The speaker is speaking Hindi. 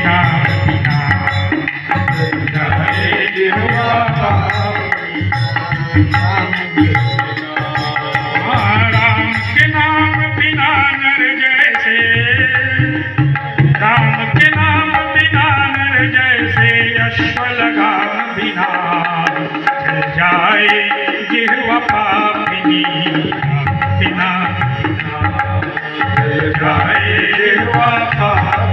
नाम बिना जल जाए जिह्वा पापी। राम के नाम बिना नर जैसे, राम के नाम बिना नर जैसे, अश्वलगाम बिना जल जाए जिह्वा पापिनी। बिना जल जाए जिह्वा पापिनी।